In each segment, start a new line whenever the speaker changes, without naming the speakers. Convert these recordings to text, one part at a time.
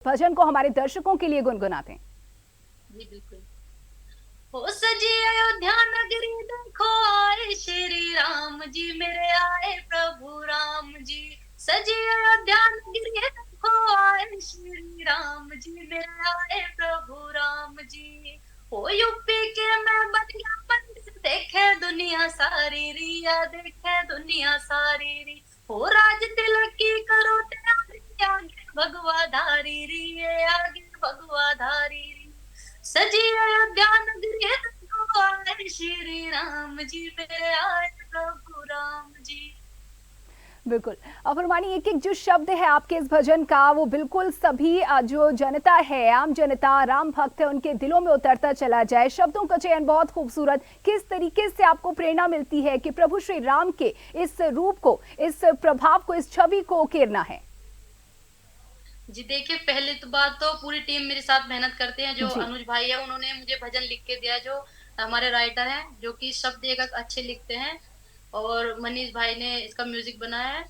भजन को हमारे दर्शकों के लिए गुनगुनाते हैं।
जी बिल्कुल। हो सजी अयोध्या नगरी देखो आए श्री राम जी, मेरे आए प्रभु राम जी। सजी अयोध्या नगरी देखो आए श्री राम जी, मेरे आए प्रभु राम जी। हो यूपी के मैं बलिया मंदिर देखे दुनिया सारी रिया, देखे दुनिया सारी री। हो राज तिलक की करो तैयारी, आगे भगवा धारी री, आगे भगवा धारी री। सजी अयोध्या नगरी देखो आए श्री राम जी, मेरे आए प्रभु राम जी।
बिल्कुल। फरमानी एक-एक जो शब्द है आपके इस भजन का वो बिल्कुल सभी जो जनता है, आम जनता, राम भक्त है उनके दिलों में उतरता चला जाए। शब्दों का चयन बहुत खूबसूरत। किस तरीके से आपको प्रेरणा मिलती है कि प्रभु श्री राम के इस रूप को, इस प्रभाव को, इस छवि को उकेरना है?
जी देखिए, पहली तो बात तो पूरी टीम मेरे साथ मेहनत करते हैं। जो
जी।
अनुज भाई है उन्होंने मुझे भजन लिख के दिया है, जो हमारे राइटर हैं, जो कि शब्द एक-एक अच्छे लिखते हैं। और मनीष भाई ने इसका म्यूजिक बनाया है।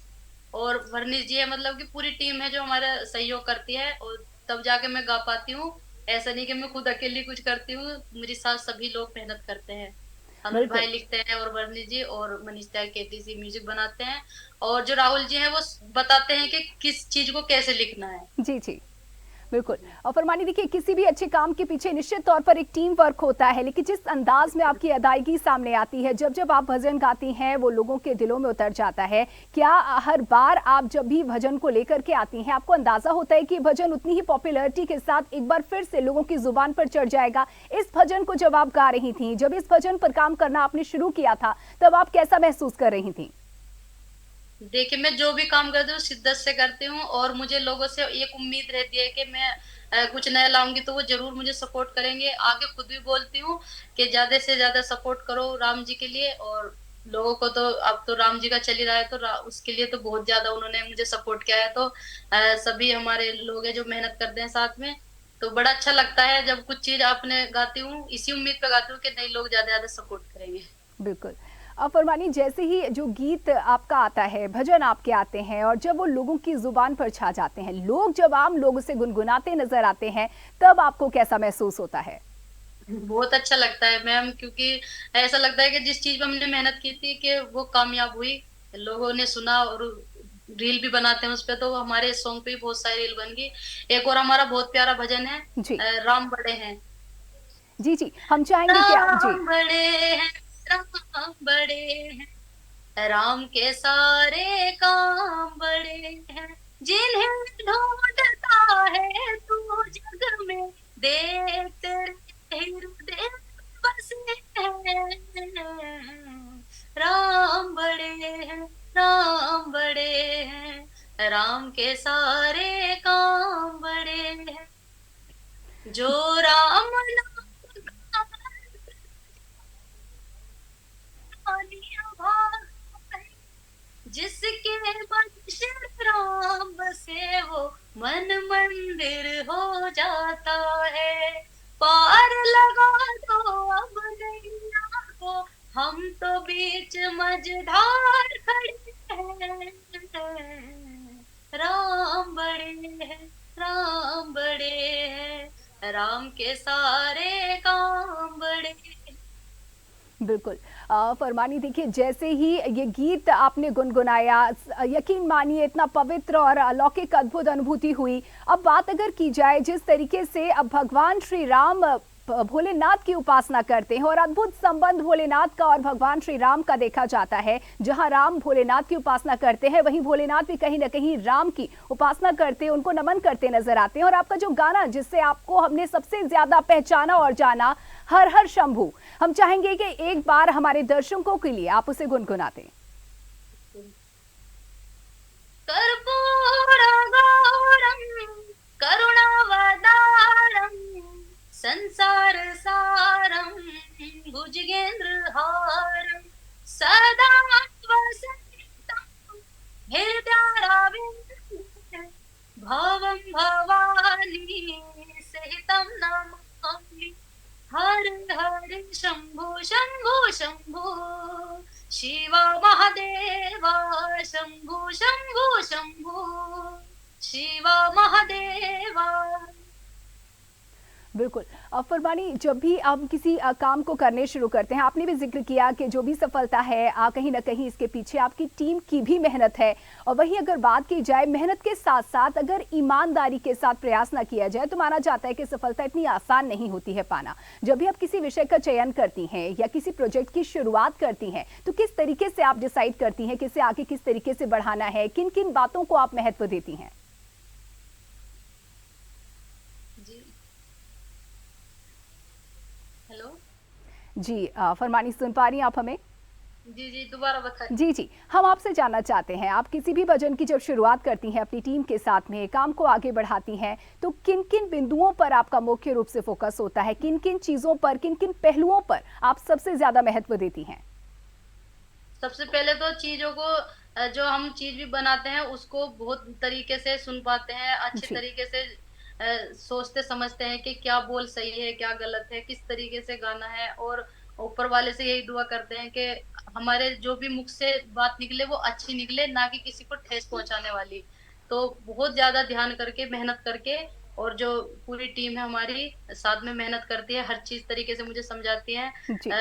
और वर्णिश जी है, मतलब कि पूरी टीम है जो हमारा सहयोग करती है, और तब जाके मैं गा पाती हूँ। ऐसा नहीं कि मैं खुद अकेली कुछ करती हूँ, मेरे साथ सभी लोग मेहनत करते हैं। अनुज
बिल्कुल।
भाई लिखते हैं और वर्णिश जी और मनीष त्यागी जी म्यूजिक बनाते हैं। और जो राहुल जी हैं वो बताते हैं कि किस चीज को कैसे लिखना है।
जी, जी। बिल्कुल। और फरमानी देखिए किसी भी अच्छे काम के पीछे निश्चित तौर पर एक टीम वर्क होता है, लेकिन जिस अंदाज में आपकी अदायगी सामने आती है, जब जब आप भजन गाती हैं वो लोगों के दिलों में उतर जाता है। क्या हर बार आप जब भी भजन को लेकर के आती हैं आपको अंदाजा होता है कि भजन उतनी ही पॉपुलैरिटी के साथ एक बार फिर से लोगों की जुबान पर चढ़ जाएगा? इस भजन को जब आप गा रही थी, जब इस भजन पर काम करना आपने शुरू किया था, तब आप कैसा महसूस कर रही थी?
देखिए, मैं जो भी काम करती हूँ शिद्दत से करती हूँ, और मुझे लोगों से एक उम्मीद रहती है कि मैं कुछ नया लाऊंगी तो वो जरूर मुझे सपोर्ट करेंगे। आगे खुद भी बोलती हूँ कि ज्यादा से ज्यादा सपोर्ट करो राम जी के लिए। और लोगों को तो अब तो राम जी का चल ही रहा है, तो उसके लिए तो बहुत ज्यादा उन्होंने मुझे सपोर्ट किया है। तो सभी हमारे लोग हैं जो मेहनत करते हैं साथ में। तो बड़ा अच्छा लगता है जब कुछ चीज आपने गाती हूँ, इसी उम्मीद पे गाती हूँ कि नई लोग ज्यादा ज्यादा सपोर्ट करेंगे।
बिल्कुल। फरमानी जैसे ही जो गीत आपका आता है, भजन आपके आते हैं और जब वो लोगों की ज़ुबान पर छा जाते हैं, लोग जब आम लोग उसे गुनगुनाते नज़र आते हैं, तब आपको कैसा महसूस होता है?
बहुत अच्छा लगता है मैम, क्योंकि ऐसा लगता है कि जिस चीज पे हमने मेहनत की थी कि वो कामयाब हुई। लोगों ने सुना और रील भी बनाते हैं उस पे, तो हमारे सॉन्ग पे भी बहुत सारी रील बन गई। एक और हमारा बहुत प्यारा भजन है,
जी।
राम बड़े हैं।
जी, जी। हम चाहेंगे कि जी।
राम बड़े हैं, राम बड़े हैं, राम के सारे काम बड़े हैं। जिन्हें ढूंढता है तू जग में, देख तेरे हृदय बसे हैं। राम बड़े हैं, राम बड़े हैं, राम के सारे काम बड़े हैं। जो राम नाम का भाग, जिसके मन श्री राम बसे वो मन मंदिर हो जाता है। पार लगा दो अब नैया को, हम तो बीच मझधार खड़े हैं। राम बड़े हैं, राम बड़े हैं, राम के सारे काम बड़े हैं।
बिल्कुल। फरमानी देखिए जैसे ही ये गीत आपने गुनगुनाया यकीन मानिए इतना पवित्र और अलौकिक अद्भुत अनुभूति हुई। अब बात अगर की जाए जिस तरीके से अब भगवान श्री राम भोलेनाथ की उपासना करते हैं और अद्भुत संबंध भोलेनाथ का और भगवान श्री राम का देखा जाता है। जहां राम भोलेनाथ की उपासना करते हैं वहीं भोलेनाथ भी कहीं ना कहीं राम की उपासना करते हैं, उनको नमन करते नजर आते हैं। और आपका जो गाना जिससे आपको हमने सबसे ज्यादा पहचाना और जाना, हर हर शंभू, हम चाहेंगे कि एक बार हमारे दर्शकों के लिए आप उसे गुनगुनाते।
कर्पूरगौरं करुणावतारं संसारसारं भुजगेन्द्रहारं सदा वसन्तं हृदयारविन्दे भवं भवानी सहितं नमामि। हर हर शंभो शंभो शंभो, शिवा महादेवा शंभो शंभो शंभो, शिवा महादेवा
बिल्कुल। फरमानी, जब भी हम किसी काम को करने शुरू करते हैं, आपने भी ज़िक्र किया कि जो भी सफलता है कहीं न कहीं इसके पीछे आपकी टीम की भी मेहनत है। और वहीं अगर बात की जाए मेहनत के साथ-साथ अगर ईमानदारी के साथ प्रयास ना किया जाए तो माना जाता है कि सफलता इतनी आसान नहीं होती है पाना। जब भी आप किसी विषय का चयन करती हैं या किसी प्रोजेक्ट की शुरुआत करती हैं, तो किस तरीके से आप डिसाइड करती हैं कि इसे आगे किस तरीके से बढ़ाना है? किन-किन बातों को आप महत्व देती हैं?
जी, हेलो?
जी, फरमानी सुन पा रही हैं आप हमें?
जी, जी, दोबारा बताइए।
जी, जी। हम आपसे जानना चाहते हैं, आप किसी भी भजन की जब शुरुआत करती हैं अपनी टीम के साथ में, काम को आगे बढ़ाती हैं, तो किन-किन बिंदुओं पर आपका मुख्य रूप से फ़ोकस होता है? किन-किन चीज़ों पर, किन-किन पहलुओं पर आप सबसे ज़्यादा महत्व देती हैं?
सबसे पहले तो चीज़ों को जो हम चीज़ भी बनाते हैं उसको बहुत तरीके से सुन पाते हैं, अच्छे
जी,
तरीके से सोचते समझते हैं कि क्या बोल सही है, क्या गलत है, किस तरीके से गाना है और ऊपर वाले से यही दुआ करते हैं कि हमारे जो भी मुख से बात निकले वो अच्छी निकले, ना कि किसी को ठेस पहुँचाने वाली। तो बहुत ज़्यादा ध्यान करके, मेहनत करके और जो पूरी टीम है हमारी साथ में मेहनत करती है, हर चीज़ तरीके से मुझे समझाती हैं।
जी,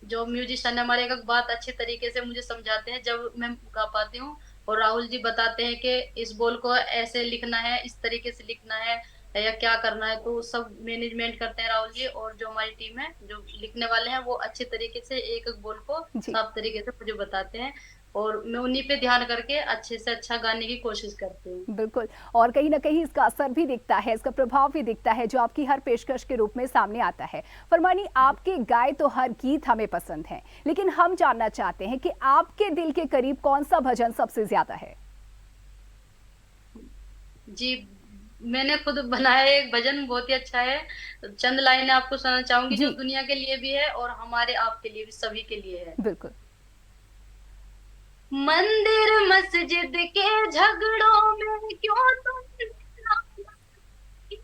जो म्यूजिशियन है हमारे एक बात अच्छे तरीके से मुझे समझाते हैं जब मैं गा पाती हूँ और राहुल जी बताते हैं कि इस बोल को ऐसे लिखना है, इस तरीके से लिखना है या क्या करना है, तो सब मैनेजमेंट करते हैं राहुल जी और जो हमारी टीम है, जो लिखने वाले हैं, वो अच्छे तरीके से एक-एक बोल को
जी।
साफ तरीके से मुझे बताते हैं और मैं उन्हीं पे ध्यान करके अच्छे से अच्छा गाने की कोशिश करती हूँ।
बिल्कुल। और कहीं न कहीं इसका असर भी दिखता है, इसका प्रभाव भी दिखता है जो आपकी हर पेशकश के रूप में सामने आता है। फरमानी, आपके गाए तो हर गीत हमें पसंद हैं, लेकिन हम जानना चाहते हैं कि आपके दिल के करीब कौन-सा भजन सबसे ज़्यादा है?
जी, मैंने खुद बनाया है एक भजन बहुत ही अच्छा है। चंद लाइनें आपको सुनाना चाहूँगी जो
जी,
दुनिया के लिए भी है और हमारे आपके लिए भी, सभी के लिए है।
बिल्कुल।
मंदिर मस्जिद के झगड़ों में क्यों तुम लड़ाई,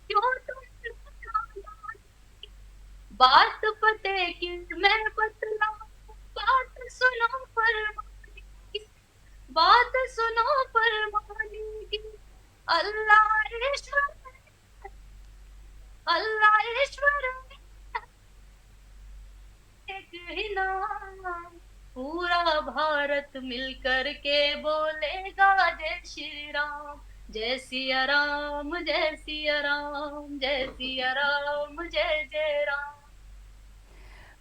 क्यों तुम लड़ाई? बात पते की मैं बतलाऊं, बात सुनो फरमाने की, बात सुनो फरमाने की। अल्लाह ईश्वर, अल्लाह ईश्वर एक ही नाम, पूरा भारत मिलकर के बोलेगा जय श्री राम, जय सिया राम, जय सिया राम, जय सिया राम, जय जय राम।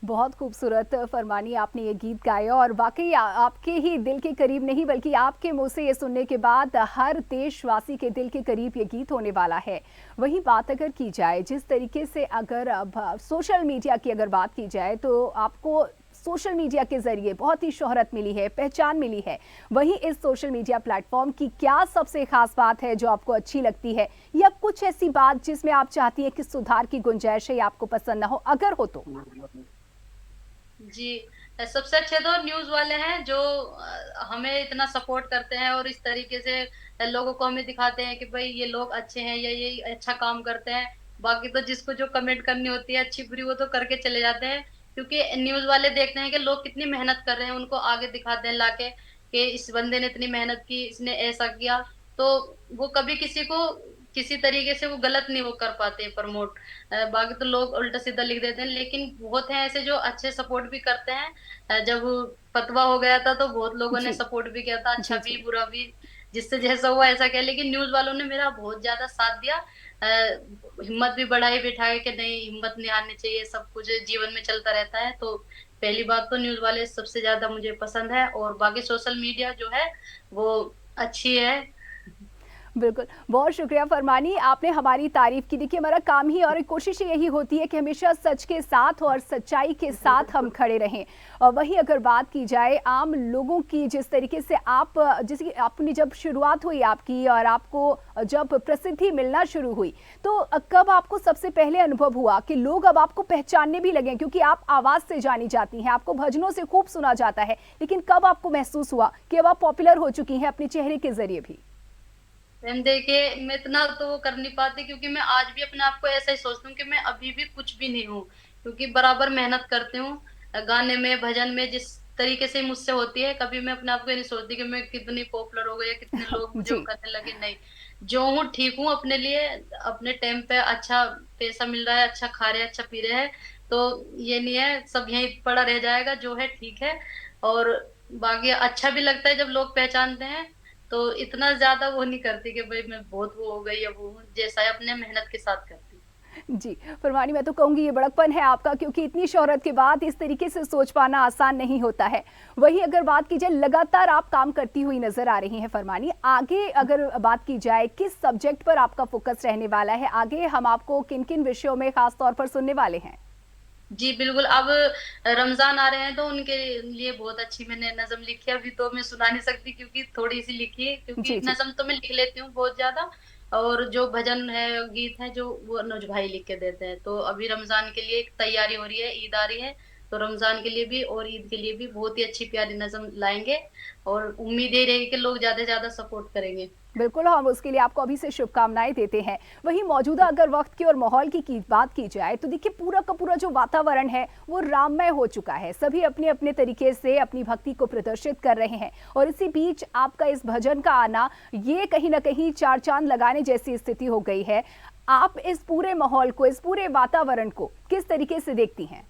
बहुत खूबसूरत फरमानी आपने ये गीत गाया और वाक़ई आपके ही दिल के करीब नहीं बल्कि आपके मुँह से ये सुनने के बाद हर देशवासी के दिल के करीब ये गीत होने वाला है। वहीं बात अगर की जाए जिस तरीके से अगर अब सोशल मीडिया की अगर बात की जाए तो आपको सोशल मीडिया के ज़रिए बहुत ही शोहरत मिली है, पहचान मिली है। वहीं इस सोशल मीडिया प्लेटफ़ॉर्म की क्या सबसे ख़ास बात है जो आपको अच्छी लगती है? या कुछ ऐसी बात जिसमें आप चाहती हैं कि सुधार की गुंजाइश है या आपको पसंद ना हो? अगर हो तो?
जी, सबसे अच्छे तो न्यूज़ वाले हैं जो हमें इतना सपोर्ट करते हैं और इस तरीके से लोगों को हमें दिखाते हैं कि भाई ये लोग अच्छे हैं या ये अच्छा काम करते हैं। बाकी तो जिसको जो कमेंट करनी होती है अच्छी-बुरी वो तो करके चले जाते हैं। क्योंकि न्यूज़ वाले देखते हैं कि लोग कितनी मेहनत कर रहे हैं, उनको आगे दिखाते हैं लाके कि इस बंदे ने इतनी मेहनत की, इसने ऐसा किया। तो वो कभी किसी को किसी तरीके से वो गलत नहीं वो कर पाते प्रमोट। बाकी तो लोग उल्टा-सीधा लिख देते हैं, लेकिन बहुत हैं ऐसे जो अच्छे सपोर्ट भी करते हैं। जब फतवा हो गया था तो बहुत लोगों ने
जी।
सपोर्ट भी किया था, अच्छा
जी,
भी,
जी।
बुरा भी, जिससे जैसा हुआ ऐसा किया। लेकिन न्यूज़ वालों ने मेरा बहुत ज़्यादा साथ दिया। हिम्मत भी बढ़ाई बिठाई कि नहीं, हिम्मत नहीं हारनी चाहिए, सब कुछ जीवन में चलता रहता है। तो पहली बात तो न्यूज़ वाले सबसे ज़्यादा मुझे पसंद है और बाकी सोशल मीडिया जो है वो अच्छी है।
बिल्कुल, बहुत शुक्रिया फरमानी, आपने हमारी तारीफ़ की। देखिए, हमारा काम ही और कोशिश यही होती है कि हमेशा सच के साथ और सच्चाई के साथ हम खड़े रहें। और वहीं अगर बात की जाए आम लोगों की, जिस तरीके से आप जैसे आपने जब शुरुआत हुई आपकी और आपको जब प्रसिद्धि मिलना शुरू हुई, तो कब आपको सबसे पहले अनुभव हुआ कि लोग अब आपको पहचानने भी लगे? क्योंकि आप आवाज़ से जानी जाती हैं, आपको भजनों से खूब सुना जाता है, लेकिन कब आपको महसूस हुआ कि अब आप पॉपुलर हो चुकी हैं अपने चेहरे के ज़रिए भी?
मैम देखिए, मैं इतना तो वो कर नहीं पाती क्योंकि मैं आज भी अपने आप को ऐसा ही सोचती हूँ कि मैं अभी भी कुछ भी नहीं हूँ। क्योंकि बराबर मेहनत करती हूँ गाने में, भजन में जिस तरीके से मुझसे होती है, कभी मैं अपने आप को ये नहीं सोचती कि मैं कितनी पॉपुलर हो गई या कितने लोग मुझे वो
जी,
करने लगे, नहीं। जो हूँ ठीक हूँ अपने लिए, अपने टाइम पे अच्छा पैसा मिल रहा है, अच्छा खा रहे हैं, अच्छा पी रहे हैं, तो ये नहीं है सब यहीं पड़ा रह जाएगा, जो है ठीक है। और बाकी अच्छा भी लगता है जब लोग पहचानते हैं, तो इतना ज्यादा वो नहीं करती कि भाई मैं बहुत वो हो गई या वो हूँ, जैसा है अपने मेहनत के साथ करती हूँ।
जी, फरमानी मैं तो कहूँगी ये बड़कपन है आपका, क्योंकि इतनी शोहरत के बाद इस तरीके से सोच पाना आसान नहीं होता है। वहीं अगर बात की जाए, लगातार आप काम करती हुई नज़र आ रही हैं फरमानी। आगे अगर बात की जाए, किस सब्जेक्ट पर आपका फ़ोकस रहने वाला है? आगे हम आपको किन-किन विषयों में ख़ास तौर पर सुनने वाले हैं?
जी बिल्कुल। अब रमजान आ रहे हैं तो उनके लिए बहुत अच्छी मैंने नज़म लिखी है। अभी तो मैं सुना नहीं सकती क्योंकि थोड़ी सी लिखी है, क्योंकि
जी, जी।
नज़म तो मैं लिख लेती हूँ बहुत ज्यादा, और जो भजन है गीत है जो वो अनुज भाई लिख के देते हैं। तो अभी रमजान के लिए एक तैयारी हो रही है, ईद आ रही है, तो रमजान के लिए भी और ईद के लिए भी बहुत ही अच्छी प्यारी नज़म लाएंगे, और उम्मीद यही रहेगी कि लोग ज्यादा से ज्यादा सपोर्ट करेंगे।
बिल्कुल, हम उसके लिए आपको अभी से शुभकामनाएँ देते हैं। वहीं मौजूदा अगर वक़्त की और माहौल की बात की जाए, तो देखिए पूरा का पूरा जो वातावरण है, वो राममय हो चुका है। सभी अपने-अपने तरीके से अपनी भक्ति को प्रदर्शित कर रहे हैं, और इसी बीच आपका इस भजन का आना, ये कहीं न कहीं चार चाँद लगाने जैसी स्थिति हो गई है। आप इस पूरे माहौल को, इस पूरे वातावरण को किस तरीके से देखती हैं?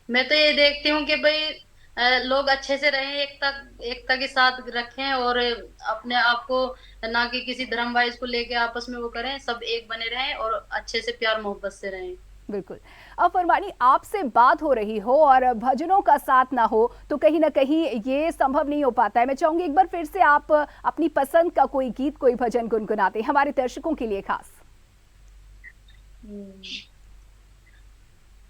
मैं तो ये देखती हूँ कि भाई लोग अच्छे से रहें, एकता एकता के साथ रखें, और अपने आप को ना कि किसी धर्म वाइज को लेके आपस में वो करें, सब एक बने रहें और अच्छे से प्यार मोहब्बत से रहें।
बिल्कुल। अब फरमानी, आपसे बात हो रही हो और भजनों का साथ ना हो, तो कहीं न कहीं ये संभव नहीं हो पाता है। मैं चाहूँगी एक बार फिर से आप अपनी पसंद का कोई गीत, कोई भजन गुनगुनाते हमारे दर्शकों के लिए खास।
हम्म,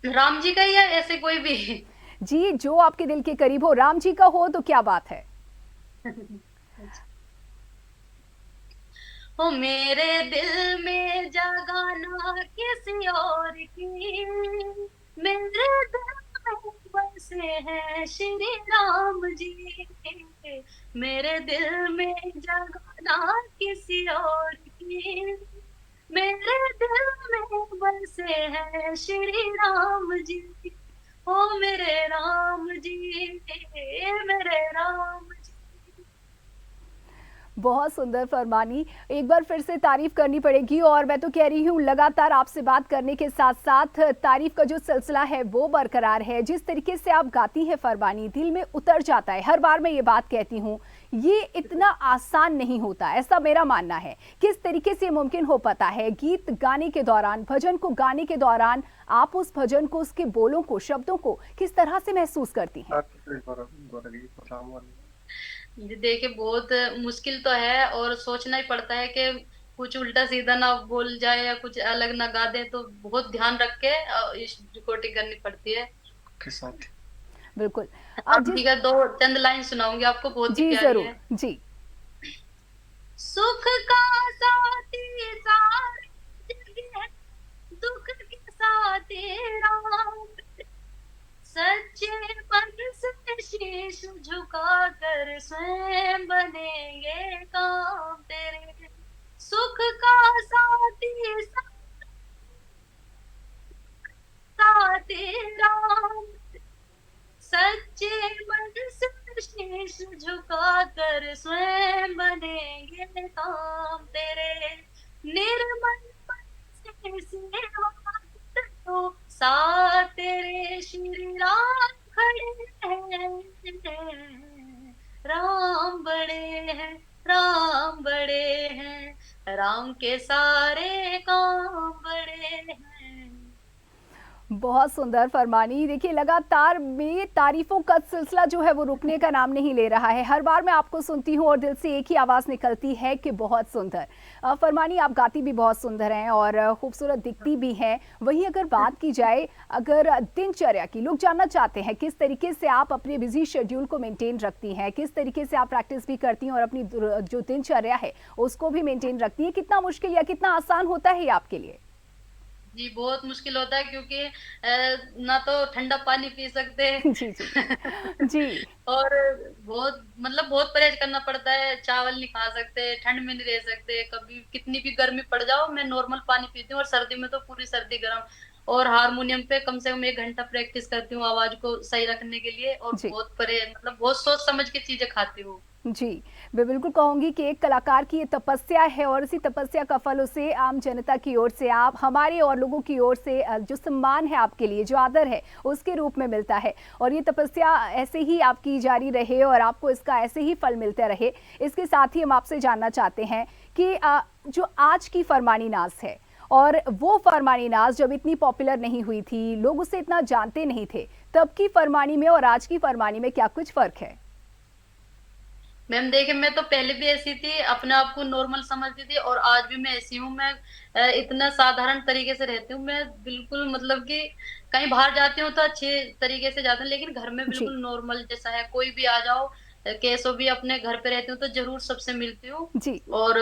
राम जी का ही है ऐसे कोई भी?
जी, जो आपके दिल के करीब हो, राम जी का हो तो क्या बात है।
ओ मेरे दिल में जगाना किसी और की, मेरे दिल में बसे हैं श्री राम जी, मेरे दिल में जगाना किसी और की, मेरे दिल में बसे हैं श्री राम जी, ओ मेरे राम जी, मेरे राम जी।
बहुत सुंदर फरमानी। एक बार फिर से तारीफ करनी पड़ेगी, और मैं तो कह रही हूँ लगातार आपसे बात करने के साथ साथ तारीफ का जो सिलसिला है वो बरकरार है। जिस तरीके से आप गाती हैं फरमानी, दिल में उतर जाता है। हर बार मैं ये बात कहती हूँ, ये इतना आसान नहीं होता, ऐसा मेरा मानना है। किस तरीके से मुमकिन हो पाता है, गीत गाने के दौरान, भजन को गाने के दौरान आप उस भजन को, उसके बोलों को, शब्दों को किस तरह से महसूस करती हैं?
जी देखिए, बहुत मुश्किल तो है, और सोचना ही पड़ता है कि कुछ उल्टा सीधा ना बोल जाए या कुछ अलग ना गा दे, तो बहुत ध्यान रख के इस रिकॉर्डिंग करनी पड़ती है के साथ।
बिल्कुल।
आप
जिस
जी का दो चंद लाइन सुनाऊंगी आपको, बहुत ही
जी,
प्यारी
ज़रूर।
है।
जी।
सुख का साथी सारी जगह, दुख के साथी राम, सच्चे मन से शीश झुका कर स्वयं बनेंगे काम तेरे, सुख का साथी साथी राम, सच्चे मन से शीश झुका कर स्वयं बनेंगे काम तेरे, निर्मल मन से सेवा तो साथ तेरे श्री राम खड़े हैं, राम बड़े हैं, राम बड़े हैं, राम के सारे काम बड़े हैं।
बहुत सुंदर फरमानी। देखिए लगातार में तारीफ़ों का सिलसिला जो है वो रुकने का नाम नहीं ले रहा है। हर बार मैं आपको सुनती हूँ और दिल से एक ही आवाज़ निकलती है कि बहुत सुंदर। फरमानी, आप गाती भी बहुत सुंदर हैं और खूबसूरत दिखती भी हैं। वहीं अगर बात की जाए, अगर दिनचर्या की, लोग जानना चाहते हैं किस तरीके से आप अपने बिज़ी शेड्यूल को मेंटेन रखती हैं, किस तरीके से आप प्रैक्टिस भी करती हैं और अपनी जो दिनचर्या है उसको भी मेंटेन रखती हैं। कितना मुश्किल या कितना आसान होता है ये आपके लिए?
जी, बहुत मुश्किल होता है क्योंकि ना तो ठंडा पानी पी सकते
जी, जी। जी।
और बहुत मतलब बहुत परहेज करना पड़ता है, चावल नहीं खा सकते, ठंड में नहीं रह सकते, कभी कितनी भी गर्मी पड़ जाओ मैं नॉर्मल पानी पीती हूँ, और सर्दी में तो पूरी सर्दी गर्म, और हारमोनियम पे कम से कम 1 घंटा प्रैक्टिस करती हूँ आवाज को सही रखने के लिए, और
जी।
बहुत परे मतलब बहुत सोच समझ के चीजें खाती हूँ।
जी, मैं बिल्कुल कहूँगी कि एक कलाकार की ये तपस्या है और इसी तपस्या का फल उसे आम जनता की ओर से, आप हमारे और लोगों की ओर से जो सम्मान है आपके लिए, जो आदर है, उसके रूप में मिलता है। और ये तपस्या ऐसे ही आपकी जारी रहे और आपको इसका ऐसे ही फल मिलते रहे। इसके साथ ही हम आपसे जानना चाहते हैं कि जो आज की फरमानी नाज़ है और वो फरमानी नाज़ जब इतनी पॉपुलर नहीं हुई थी, लोग उसे इतना जानते नहीं थे, तब की फरमानी में और आज की फरमानी में क्या कुछ फ़र्क है?
मैम देखिए, मैं तो पहले भी ऐसी थी, अपने आप को नॉर्मल समझती थी और आज भी मैं ऐसी हूँ। मैं इतना साधारण तरीके से रहती हूँ। मैं बिल्कुल मतलब कि कहीं बाहर जाती हूँ तो अच्छे तरीके से जाती हूँ, लेकिन घर में
जी,
बिल्कुल नॉर्मल जैसा है, कोई भी आ जाओ, कैसो भी अपने घर पे रहती हूँ तो ज़रूर सबसे मिलती हूँ
जी।
और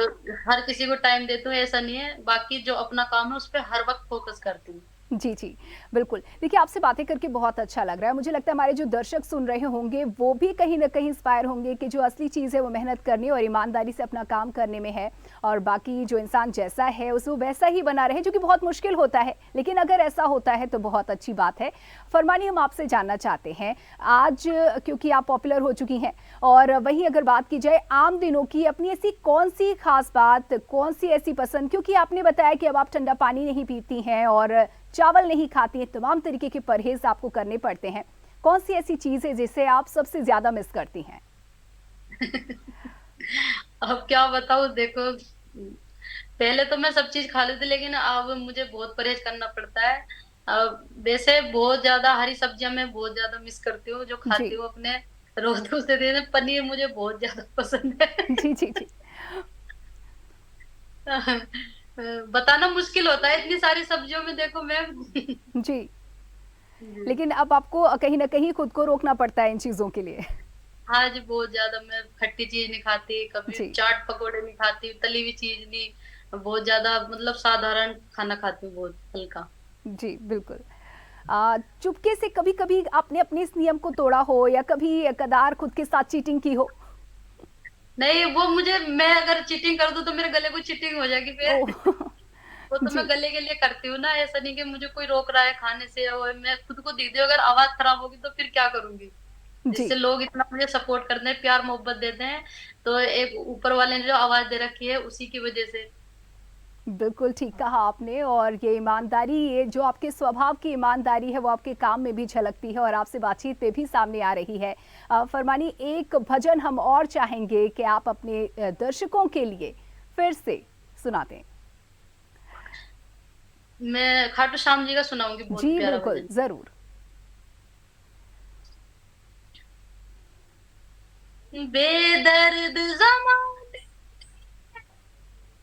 हर किसी को टाइम देती हूँ, ऐसा नहीं है। बाकी जो अपना काम है, उस पे हर वक़्त फ़ोकस करती हूँ।
जी, जी। बिल्कुल। देखिए, आपसे बातें करके बहुत अच्छा लग रहा है। मुझे लगता है हमारे जो दर्शक सुन रहे होंगे, वो भी कहीं न कहीं इंस्पायर होंगे कि जो असली चीज़ है वो मेहनत करने और ईमानदारी से अपना काम करने में है और बाकी जो इंसान जैसा है उसे वो वैसा ही बना रहे, जो कि बहुत मुश्किल होता है। लेकिन अगर ऐसा होता है तो बहुत अच्छी बात है। फरमानी, हम आपसे जानना चाहते हैं, आज क्योंकि आप पॉपुलर हो चुकी हैं और वहीं अगर बात की जाए आम दिनों की, अपनी ऐसी कौन-सी ख़ास बात, कौन-सी ऐसी पसंद, क्योंकि आपने बताया कि अब आप ठंडा पानी नहीं पीती हैं और चावल नहीं खाती हैं, तमाम तरीके के परहेज़ आपको करने पड़ते हैं। कौन-सी ऐसी चीज़ है जिसे आप सबसे ज़्यादा मिस करती हैं?
अब क्या बताऊँ देखो, पहले तो मैं सब चीज़ खा लेती, लेकिन अब मुझे बहुत परहेज़ करना पड़ता है। वैसे बहुत ज़्यादा हरी सब्जियाँ मैं बहुत ज़्यादा मिस करती हूँ, जो खाती
जी।
हूँ अपने रोज़ दूसरे दिन। पनीर मुझे बहुत ज़्यादा पसंद है।
जी, जी, जी।
बताना मुश्किल होता है, इतनी सारी सब्जियों में देखो मैम।
जी।
जी।
लेकिन अब आपको कहीं न कहीं खुद को रोकना पड़ता है इन चीज़ों के लिए।
हाँ जी, बहुत ज़्यादा मैं खट्टी चीज़ नहीं खाती, कभी
जी।
चाट पकोड़े नहीं खाती, तली हुई चीज़ नहीं, बहुत ज़्यादा मतलब साधारण खाना खाती हूँ, बहुत हल्का।
जी, बिल्कुल। चुपके से कभी-कभी आपने अपने इस नियम को तोड़ा हो या कभी कदार खुद के साथ चीटिंग की हो?
नहीं, वो मुझे, मैं अगर चीटिंग कर दूँ तो मेरे गले को चीटिंग हो जाएगी फिर।
ओह!
वो तो मैं
जी,
गले के लिए करती हूँ ना, ऐसा नहीं कि मुझे कोई रोक रहा है खाने से और मैं खुद को दिख रही हूँ, अगर आवाज़ खराब होगी तो फिर क्या करूँगी?
जी।
जिससे लोग इतना मुझे सपोर्ट करते हैं, प्यार मोहब्बत देते हैं, तो एक ऊपर वाले ने जो आवाज़ दे रखी है उसी की वज़ह से।
बिल्कुल ठीक कहा आपने और ये ईमानदारी, ये जो आपके स्वभाव की ईमानदारी है वो आपके काम में भी झलकती है और आपसे बातचीत पे भी सामने आ रही है। फरमानी, एक भजन हम और चाहेंगे कि आप अपने दर्शकों के लिए फिर से सुना दें।
मैं खाटू श्याम जी का सुनाऊँगी, बहुत
जी,
प्यारा
बिल्कुल,
भजन।
ज़रूर।
बेदर्द ज़माने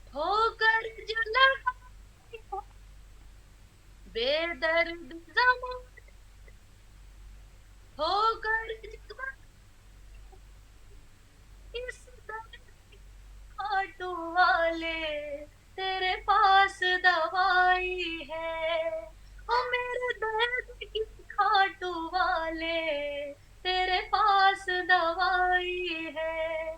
ठोकर जो लगाई हो, बेदर्द ज़माने ठोकर जो इस दर्द खाटू वाले तेरे पास दवाई है, ओ मेरे दर्द की खाटू वाले तेरे पास दवाई है।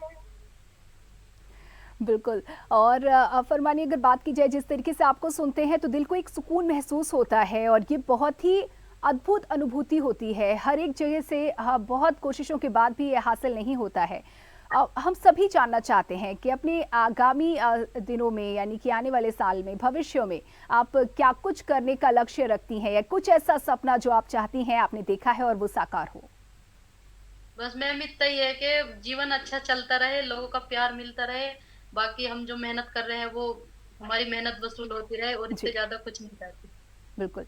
बिल्कुल। और फरमानी, अगर बात की जाए जिस तरीके से आपको सुनते हैं तो दिल को एक सुकून महसूस होता है और ये बहुत ही अद्भुत अनुभूति होती है। हर एक जगह से बहुत कोशिशों के बाद भी ये हासिल नहीं होता है। हम सभी जानना चाहते हैं कि अपने आगामी दिनों में, यानी कि आने वाले साल में, भविष्य में आप क्या कुछ करने का लक्ष्य रखती हैं या कुछ ऐसा सपना जो आप चाहती हैं, आपने देखा है और वो साकार हो?
बस मैम इतना ही है कि जीवन अच्छा चलता रहे, लोगों का प्यार मिलता रहे, बाकी हम जो मेहनत कर रहे हैं वो हमारी मेहनत वसूल होती रहे, और इससे
जी।
ज़्यादा कुछ नहीं चाहती।
बिल्कुल।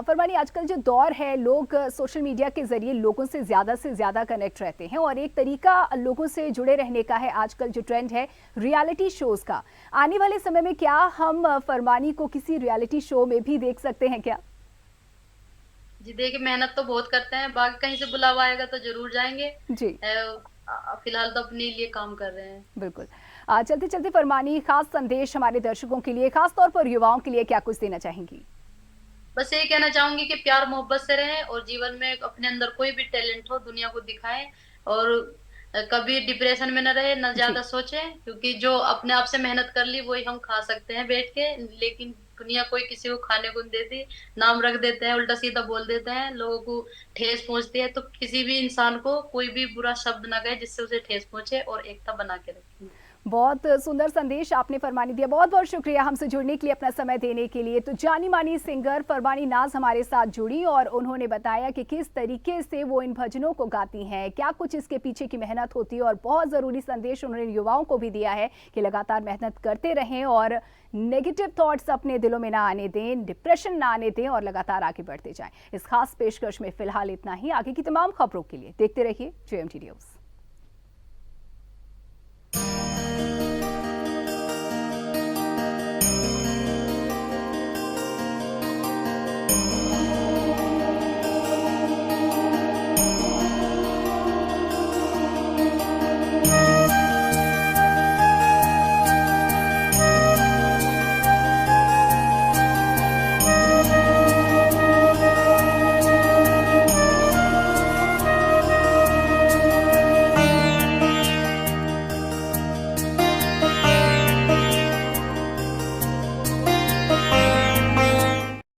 फरमानी, आजकल जो दौर है, लोग सोशल मीडिया के ज़रिए लोगों से ज़्यादा कनेक्ट रहते हैं और एक तरीका लोगों से जुड़े रहने का है, आजकल जो ट्रेंड है रियलिटी शोज़ का। आने वाले समय में क्या हम फरमानी को किसी रियलिटी शो में भी देख सकते हैं क्या?
जी देखिए, मेहनत तो बहुत करते हैं, बाकी कहीं से बुलावा आएगा तो ज़रूर जाएँगे।
जी,
फिलहाल तो अपने लिए काम कर रहे हैं।
बिल्कुल। चलते-चलते फरमानी, ख़ास संदेश हमारे दर्शकों के लिए, ख़ास तौर पर युवाओं के लिए क्या कुछ देना चाहेंगी?
बस यही कहना चाहूँगी कि प्यार मोहब्बत से रहें और जीवन में अपने अंदर कोई भी टैलेंट हो दुनिया को दिखाएँ, और कभी डिप्रेशन में ना रहें, ना
जी।
ज़्यादा सोचें, क्योंकि जो अपने आप से मेहनत कर ली वही हम खा सकते हैं बैठ के, लेकिन दुनिया कोई किसी को खाने को नहीं देती, नाम रख देते हैं, उल्टा-सीधा बोल देते हैं, लोगों को ठेस पहुँचती है, तो किसी भी इंसान को कोई भी बुरा शब्द ना कहे जिससे उसे ठेस पहुँचे और एकता बना के रखें।
बहुत सुंदर संदेश आपने फरमानी दिया। बहुत बहुत शुक्रिया हमसे जुड़ने के लिए, अपना समय देने के लिए। तो जानी मानी सिंगर फरमानी नाज हमारे साथ जुड़ी और उन्होंने बताया कि किस तरीके से वो इन भजनों को गाती हैं, क्या कुछ इसके पीछे की मेहनत होती है, और बहुत ज़रूरी संदेश उन्होंने युवाओं को भी दिया है कि लगातार मेहनत करते रहें और नेगेटिव थॉट्स अपने दिलों में ना आने दें, डिप्रेशन ना आने दें और लगातार आगे बढ़ते जाएं। इस खास पेशकश में फिलहाल इतना ही। आगे की तमाम खबरों के लिए देखते रहिए JMT न्यूज़।